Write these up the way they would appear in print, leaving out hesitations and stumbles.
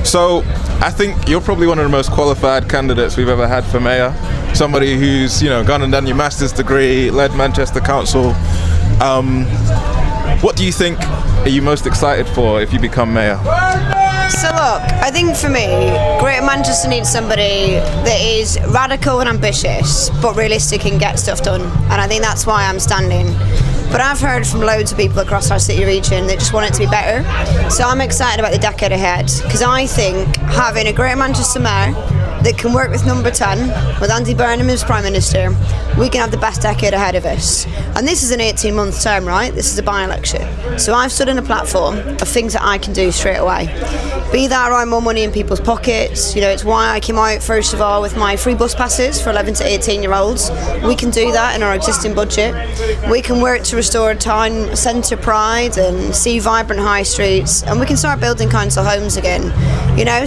So I think you're probably one of the most qualified candidates we've ever had for mayor. Somebody who's, gone and done your master's degree, led Manchester Council. What do you think are you most excited for if you become mayor? So look, I think for me, Greater Manchester needs somebody that is radical and ambitious, but realistic and get stuff done. And I think that's why I'm standing. But I've heard from loads of people across our city region that just want it to be better. So I'm excited about the decade ahead, because I think having a Greater Manchester mayor that can work with number 10, with Andy Burnham as Prime Minister, we can have the best decade ahead of us. And this is an 18-month term, right? This is a by-election. So I've stood in a platform of things that I can do straight away. Be that around more money in people's pockets. It's why I came out, first of all, with my free bus passes for 11 to 18-year-olds. We can do that in our existing budget. We can work to restore town centre pride and see vibrant high streets. And we can start building council homes again.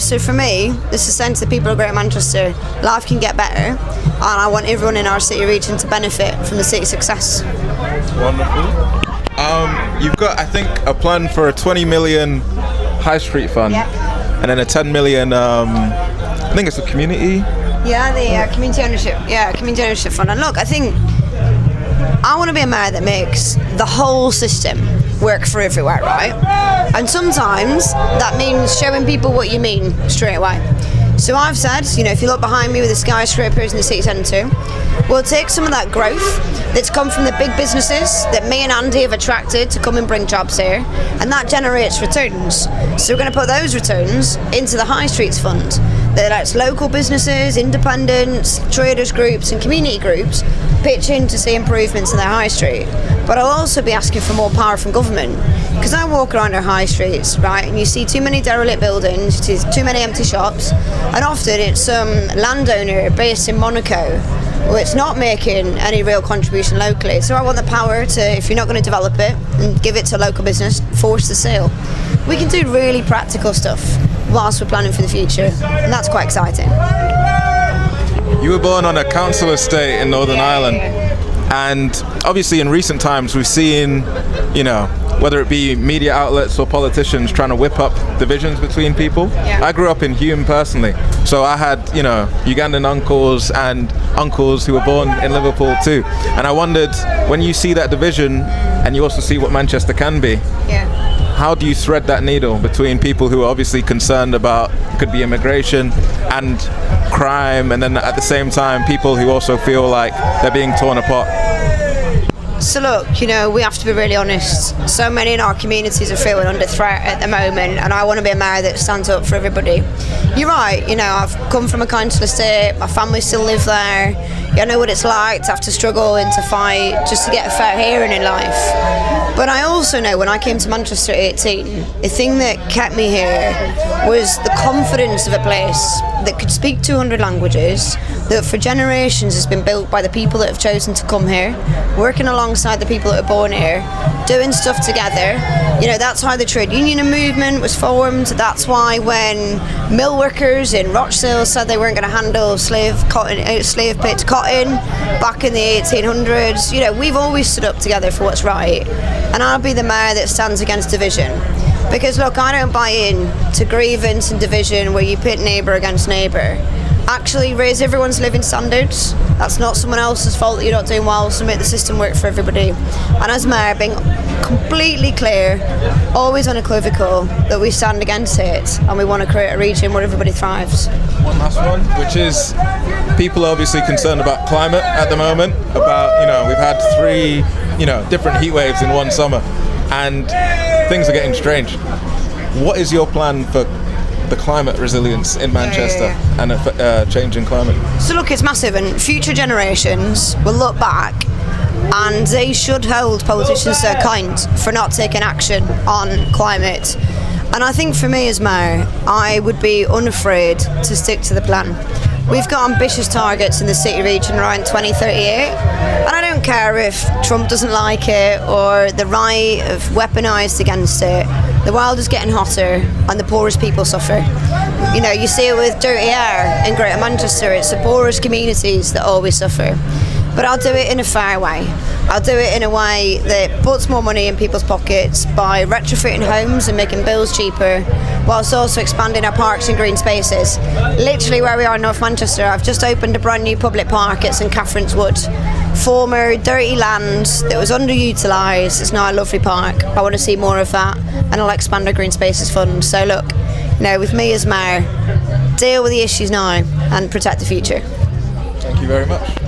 So for me, this is sense that people of Greater Manchester, life can get better. And I want everyone in our city region to benefit from the city's success. Wonderful. You've got, I think, a plan for a 20 million high street fund, and then a 10 million, I think it's a community. Yeah, the community ownership fund. And look, I think I want to be a mayor that makes the whole system work for everywhere, right? And sometimes that means showing people what you mean straight away. So I've said, if you look behind me with the skyscrapers in the city centre, we'll take some of that growth that's come from the big businesses that me and Andy have attracted to come and bring jobs here, and that generates returns. So we're going to put those returns into the High Streets Fund. That's local businesses, independents, traders groups and community groups pitch in to see improvements in their high street. But I'll also be asking for more power from government, because I walk around our high streets, right, and you see too many derelict buildings, too many empty shops, and often it's some landowner based in Monaco who it's not making any real contribution locally. So I want the power to, if you're not going to develop it and give it to a local business, force the sale. We can do really practical stuff whilst we're planning for the future, and that's quite exciting. You were born on a council estate in Northern Ireland, and obviously in recent times we've seen, whether it be media outlets or politicians trying to whip up divisions between people. I grew up in Hume personally, so I had, Ugandan uncles and uncles who were born in Liverpool too. And I wondered, when you see that division and you also see what Manchester can be, how do you thread that needle between people who are obviously concerned about, could be immigration and crime, and then at the same time people who also feel like they're being torn apart? So look, we have to be really honest. So many in our communities are feeling under threat at the moment, and I want to be a mayor that stands up for everybody. You're right, I've come from a council estate, my family still live there. I know what it's like to have to struggle and to fight just to get a fair hearing in life. But I also know when I came to Manchester at 18, the thing that kept me here was the confidence of a place that could speak 200 languages, that for generations has been built by the people that have chosen to come here, working alongside the people that are born here, doing stuff together. That's how the trade union movement was formed. That's why when mill workers in Rochdale said they weren't going to handle slave picked cotton back in the 1800s, we've always stood up together for what's right. And I'll be the mayor that stands against division. Because look, I don't buy in to grievance and division where you pit neighbour against neighbour. Actually raise everyone's living standards. That's not someone else's fault that you're not doing well, so make the system work for everybody. And as mayor, being completely clear, always unequivocal, that we stand against it and we want to create a region where everybody thrives. One last one, which is, people are obviously concerned about climate at the moment, about, we've had 3, different heat waves in one summer, and things are getting strange. What is your plan for the climate resilience in Manchester and a changing climate? So look, it's massive, and future generations will look back and they should hold politicians to account for not taking action on climate. And I think for me as mayor, I would be unafraid to stick to the plan. We've got ambitious targets in the city region around 2038, and I don't care if Trump doesn't like it or the right have weaponised against it. The world is getting hotter and the poorest people suffer. You see it with dirty air in Greater Manchester. It's the poorest communities that always suffer. but I'll do it in a fair way. I'll do it in a way that puts more money in people's pockets by retrofitting homes and making bills cheaper, whilst also expanding our parks and green spaces. Literally where we are in North Manchester, I've just opened a brand new public park at St Catherine's Wood. Former dirty land that was underutilised, it's now a lovely park. I want to see more of that, and I'll expand our green spaces fund. So look, with me as mayor, deal with the issues now and protect the future. Thank you very much.